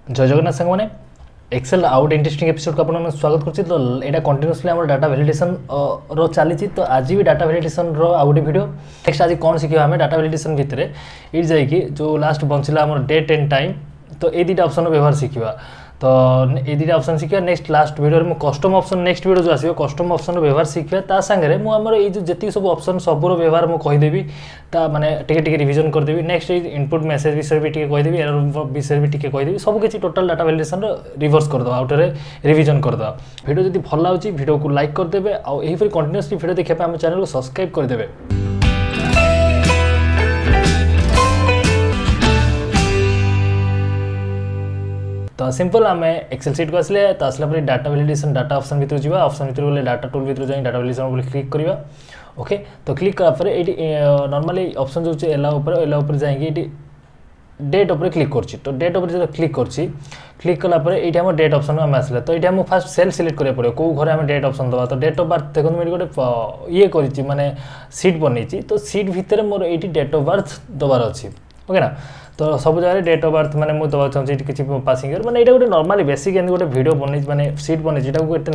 जय जगन्नाथ सांग मैंने एक्सेल आउट इंटरेस्टिंग एपिसोड को आपको स्वागत करछि। तो एटा कंटिन्यूअसली हमर डाटा वैलिडेशन रो चली। तो आज भी डाटा वैलिडेशन रो आउट वीडियो नेक्स्ट आज कौन शिखा आम डाटा वैलिडेशन भितर ये जाकि जो लास्ट बंचला हमर डेट एंड टाइम। तो ये दुटा ऑप्शन व्यवहार शिखा। तो ये दुटा ऑप्शन शिखा नेक्स्ट लास्ट वीडियो में कस्टम ऑप्शन नेक्स्ट वीडियो जो आसो कस्टम ऑप्शन व्यवहार शिखा। ता सांगे मुझे ये जी सब ऑप्शन सबूर व्यवहार मुझे कहीदेवी ता माने टिके रिवीजन करदेवी। नेक्स्ट इनपुट मेसेज विषय भी टिके कहीदेवी एरर विषय भी टिके कहीदेवी। सब किसी टोटल डाटा वैलिडेशन रिवर्स करदे आउटे रिवीजन करदे। वीडियो जब भल लगे वीडियो को लाइक करदे और यही कंटिन्यूअसली वीडियो देखा आम चैनल को सब्सक्राइब करदे। तो सिंपल आम एक्सेल सीट को आसले तो आसला डाटा वैलिडेशन डाटा ऑप्शन भीतर जावा। ऑप्शन भीतर गले डाटा टूल भीतर जाए डाटा वैलिडेशन क्लिक करवा। ओके तो क्लिक करापर ये नॉर्मली ऑप्शन जो एला ऊपर जाएंगे डेट उपर क्लिक करछि। तो डेट उपर जो क्लिक करछि क्लिक कलापर ये आम डेट ऑप्शन आम आसला। तो ये आम फास्ट सेल सिलेक्ट करा पड़े कौ घर आम डेट ऑप्शन दबा। तो डेट ऑफ बर्थ देखो मुझे गोटे ये कर माने सीट बनई। तो सीट भितर मोर ये डेट ऑफ बर्थ दबार अच्छी। ओके ना। तो सब जगह डेट ऑफ बर्थ मैंने मुझे दवा चाहिए किसी पासिंग ईयर मैंने गोटे नॉर्मली बेसिक एंड गोटे वीडियो बन माने सीट बन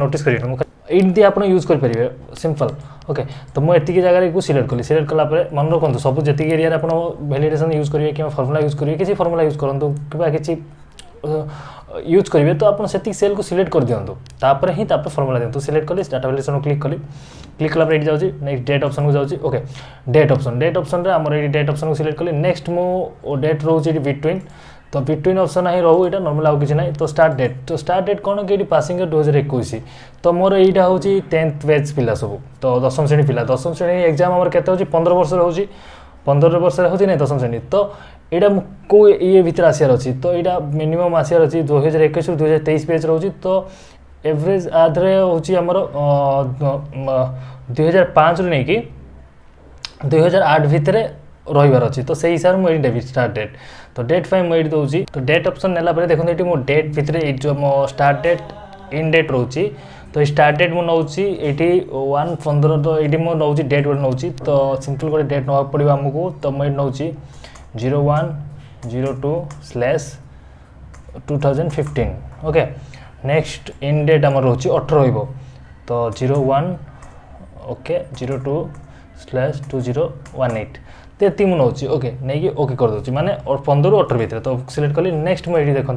नोटिस कर आप यूज करेंगे सिंपल। ओके तो मुझे जगह को सिलेक्ट कली। सिलेक्ट कलापर मन रखु सब जी एरिया आप वैलिडेशन यूज करेंगे कि फर्मुला यूज करेंगे किसी फर्मुला यूज करूँ कि यूज करेंगे। तो आप सेल को सिलेक्ट कर दिखाँ तापर ही फर्मुला दिखाँ। सिलेक्ट कली डाटा वैलिडेशन क्लिक कली। क्लिक कला ये जाऊँगी नेक्स्ट डेट ऑप्शन को जाऊँगी। ओके डेट ऑप्शन रे आमर ये डेट ऑप्शन को सिलेक्ट कली। नेक्स्ट मो डेट रोचे बिटवीन। तो बिटवीन ऑप्शन ही रो ये नॉर्मल आउ कि ना। तो स्टार्ट डेट कौन कि पासिंग 2021। तो मोर यहाँ हूँ 10th बैच पिला सब। तो दशम श्रेणी पिला दशम श्रेणी एग्जाम आम के 15 वर्ष हो 15 वर्ष हो ना दशम श्रेणी। तो यहाँ को ये भर आसार अच्छी। तो यहाँ मिनिमम आसार अच्छी 2021 2023 बैच रोचे। तो एवरेज आधे हूँ आमर 2005 नहीं कि 2008 भितर रहीबार अच्छी। तो से हिसाब से मुझे देवी स्टार्ट डेट। तो डेट फाइव मुझे दूसरी। तो डेट ऑप्शन नेला देखो ये मो डेट भितर जो मो स्टार्ट डेट इन डेट रोची। तो स्टार्ट डेट मुझे नौची ये 1/15। तो ये मुझे नौची डेट गोटे नौची। तो सिंपल गोटे डेट ना पड़ो आमको। तो मुझे नौची 01/02/2015। ओके नेक्स्ट इन डेट आम रोची 18 हो। तो 01 ओके 02/2018 तो ये मुझे ओके नहीं कि ओके कर दूसरी माने 15 ରୁ 18 भितर। तो सिलेक्ट कली नेक्स्ट मुझे देखो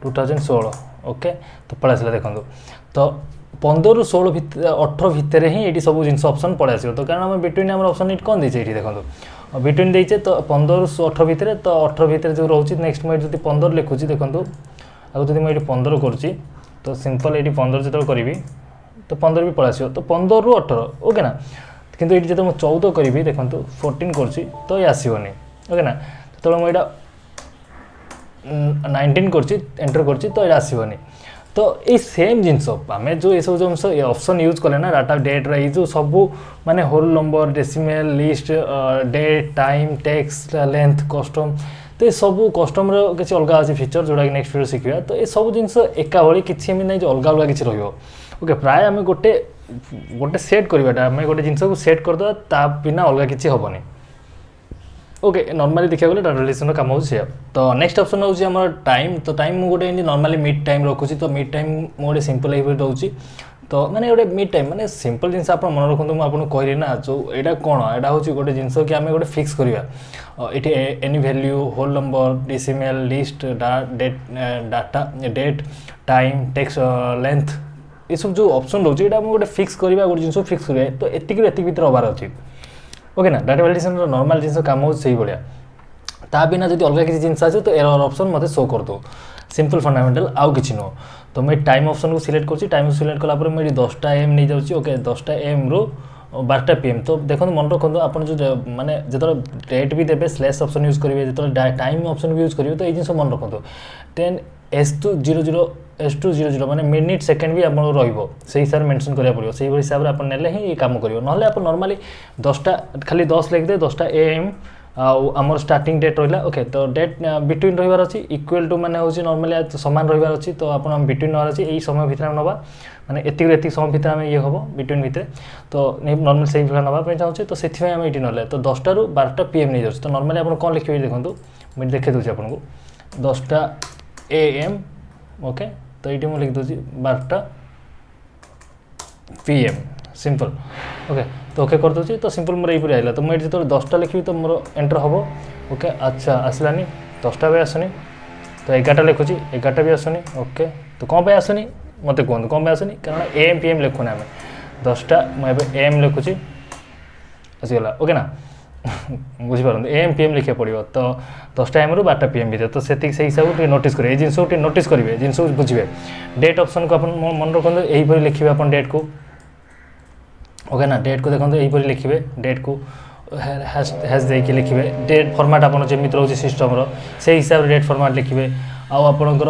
2016। ओके तो पलि आसा देखो। तो 15 ରୁ 16 भितर 18 भितर ही ये सब जिन ऑप्शन पलि आस। तो कारण बिटवीन आम ऑप्शन ये कौन देचे ये देखो बिटवीन देचे। तो 15 ରୁ 18 भितर। तो 18 भितर जो रोचे नेक्स्ट मुझे जो 15 लिखुची देखो आगे जो मुझे 15 करुँची। तो सिंपल ये 15 जो करी तो 15 भी पलि आस। तो 15 ରୁ 18 ओके ना। किंतु ये जो 14 करी देखो 14 करुँची तो ये आसोनी। ओके ना। तो मुझे 19 करुँची एंटर करुँची तो ये आसोनी। तो ये सेम जिनस आम जो ये सब जो ऑप्शन यूज कले ना डाटा डेट रे जो सब माने whole number decimal list date time text length custom. तो ये सब कस्टम किसी अलग अच्छी फीचर जोड़ा कि नेक्स्ट वीडियो शिखा। तो ये सब जिन एका भाई किसी ना जो अलग अलग किसी रोके प्राय आम गोटे सेट करवाटा आम गोटे जिन को सेट करदे ता बिना अलग किसी हेनी। ओके नॉर्मली देखा गले डाटा वैलिडेशन काम हो। तो नेक्स्ट ऑप्शन हूँ टाइम। तो टाइम मुझे नॉर्मली मिड टाइम रखुची। तो मिड टाइम मुझे सिंपल ये दूसरी। तो मैंने गोटे मिड टाइम माने सिंपल जिन आप मन रखु मुझे कहली ना जो यहाँ कौन यहाँ हूँ गोटे जिन कि आम गोटे फिक्स करवा ये any value whole number decimal list date data date time text length ये सब जो ऑप्शन रोचे यहाँ गोटे फिक्स करवा गोटे जिन फिक्स करवा। तो एति भर हबार अच्छी। ओके ना डाटा वैलिडेशन नॉर्मल जिन काम हो भाया ता बिना जो अलग किसी जिन आसे तो एरर ऑप्शन मत शो कर दो। सिंपल फंडामेंटल आउ कि नुह। तो मैं टाइम ऑप्शन को सिलेक्ट कर टाइम सिलेक्ट कलापर मुझे 10टा AM नहीं जाऊँगी। ओके 10टा AM रू 12टा PM। तो देखो मन रखु आप जो माने जो डेट भी देते स्लैश ऑप्शन यूज करेंगे जो टाइम ऑप्शन भी यूज करेंगे। तो ये जिन मन रखु 10:00 माने मिनिट सेकेंड भी आप रही हिसाब से मेंशन करा पड़ो से हिसाब से आप नेले ही ये काम करियो। नहले आप नॉर्मली 10टा खाली 10 लिखदे 10टा AM आमर स्टार्टिंग डेट रहा। ओके तो डेट बिटवीन रही अच्छी इक्वल टू माने हूँ नॉर्मली सामान रही अच्छी। तो आप बिटवीन नवार अच्छी यही समय भितर नवा माने एति समय भितर आम ये हम बिटवीन भितर। तो नॉर्मल से नापी चाहूँचे। तो से आम ये ना तो 10टा ରୁ 12टा PM नहीं जाऊँ। तो नॉर्मली आप कौन लिखे देखो मुझे देखे दूसरी आपको 10टा AM ओके तो ये मुझे लिख दूसरी 12टा PM सिंपल ओके तो ओके कर दूसरी तो सिंपल मोर यही आइला तो मुझे जो 10टा लिखी तो मोर एंटर हम ओके अच्छा आसलानी 10टा भी आसनी तो 11टा लिखुची 11टा भी आसनी ओके तो कौन पे आसनी मत कहूँ कौन पे आसनी कारण AM PM लिखुना आम 10टा मुझे AM लिखुची आसीगला ओके ना बुझीपार AM PM लिखा पड़ो तो 10टा AM रु 12टा PM भी तो से हिसाब से नोटिस करेंगे जिन नोटिस करेंगे जिन बुझे डेट ऑप्शन को मन रखते यहीपरि लिखे आप डेट को ओके ना डेट को देखो यहीपरि लिखे डेट को हैश देकी लिखे डेट फॉर्मेट आपन जमी रोचे सिस्टम से हिसाब से डेट फॉर्मेट लिखे आपणकर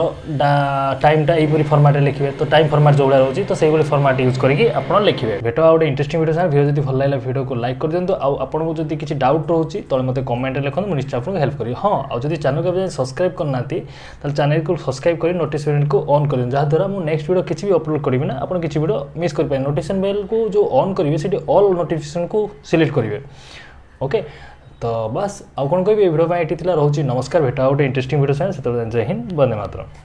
टाइमटा यहीपरि फॉर्मेट लिखे तो टाइम फॉर्मेट जो रोचे तो सही फॉर्मेट यूज करके आप लिखे भेट आ गोटे इंटरेस्टिंग वीडियो वीडियो जब भल लगे वीडियो को लाइक कर दिंतु आपको जब किसी डाउट रोचे तो मत कमेंट लिखो मुझे निश्चय आपको हेल्प करी हाँ आज चैनल को सब्सक्राइब करना चैनल को सब्सक्राइब कर नोटिफिकेशन को ऑन कर जहाँद्वारा मुझे नेक्स्ट वीडियो किसी भी अपलोड करी ना आप किसी वीडियो मिस कर नोटिफिकेशन बेल को जो ऑन करेंगे से ऑल नोटिफिकेशन को सिलेक्ट करेंगे ओके तो बस आउ कौन कह वीडियो ये रोचे नमस्कार भेटा गोटे इंटरेस्टिंग वीडियो से जय हिंद वंदे मातरम।